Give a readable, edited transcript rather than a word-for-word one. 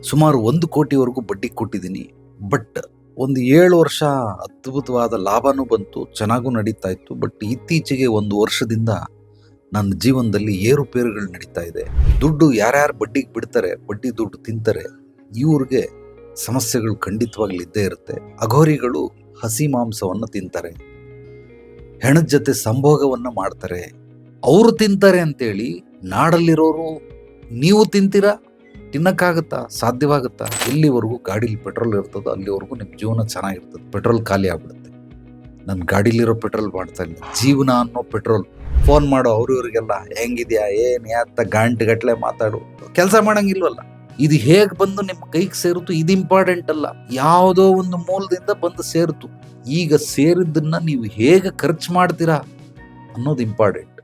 ಸುಮಾರು 1 ಕೋಟಿವರೆಗೂ ಬಡ್ಡಿ ಕೊಟ್ಟಿದ್ದೀನಿ. ಬಟ್ ಒಂದು 7 ವರ್ಷ ಅದ್ಭುತವಾದ ಲಾಭನೂ ಬಂತು, ಚೆನ್ನಾಗೂ ನಡೀತಾ ಇತ್ತು. ಬಟ್ ಇತ್ತೀಚೆಗೆ 1 ವರ್ಷದಿಂದ ನನ್ನ ಜೀವನದಲ್ಲಿ ಏರುಪೇರುಗಳು ನಡೀತಾ ಇದೆ. ದುಡ್ಡು ಯಾರ್ಯಾರು ಬಡ್ಡಿಗೆ ಬಿಡ್ತಾರೆ, ಬಡ್ಡಿ ದುಡ್ಡು ತಿಂತಾರೆ, ಇವ್ರಿಗೆ ಸಮಸ್ಯೆಗಳು ಖಂಡಿತವಾಗ್ಲೂ ಇದ್ದೇ ಇರುತ್ತೆ. ಅಘೋರಿಗಳು ಹಸಿ ಮಾಂಸವನ್ನು ತಿಂತಾರೆ, ಹೆಣದ ಜೊತೆ ಸಂಭೋಗವನ್ನ ಮಾಡ್ತಾರೆ. ಅವರು ತಿಂತಾರೆ ಅಂತೇಳಿ ನಾಡಲ್ಲಿರೋರು ನೀವು ತಿಂತೀರಾ? ತಿನ್ನಕ್ಕಾಗತ್ತಾ? ಸಾಧ್ಯವಾಗುತ್ತಾ? ಎಲ್ಲಿವರೆಗೂ ಗಾಡೀಲಿ ಪೆಟ್ರೋಲ್ ಇರ್ತದೋ ಅಲ್ಲಿವರೆಗೂ ನಿಮ್ಮ ಜೀವನ ಚೆನ್ನಾಗಿರ್ತದೆ. ಪೆಟ್ರೋಲ್ ಖಾಲಿ ಆಗ್ಬಿಡುತ್ತೆ. ನನ್ನ ಗಾಡೀಲಿರೋ ಪೆಟ್ರೋಲ್ ಮಾಡ್ತಾ ಇಲ್ಲ, ಜೀವನ ಅನ್ನೋ ಪೆಟ್ರೋಲ್. ಫೋನ್ ಮಾಡೋ ಅವ್ರಿವ್ರಿಗೆಲ್ಲ ಹೆಂಗಿದ್ಯಾ, ಏನ್ ಯಾತ್ತ ಗಂಟೆ ಮಾತಾಡು, ಕೆಲಸ ಮಾಡಂಗಿಲ್ವಲ್ಲ. ಇದು ಹೇಗೆ ಬಂದು ನಿಮ್ಮ ಕೈಗೆ ಸೇರಿತು ಇದು ಇಂಪಾರ್ಟೆಂಟ್ ಅಲ್ಲ, ಯಾವುದೋ ಒಂದು ಮೂಲದಿಂದ ಬಂದು ಸೇರಿತು. ಈಗ ಸೇರಿದ್ದನ್ನ ನೀವು ಹೇಗೆ ಖರ್ಚು ಮಾಡ್ತೀರಾ ಅನ್ನೋದು ಇಂಪಾರ್ಟೆಂಟ್.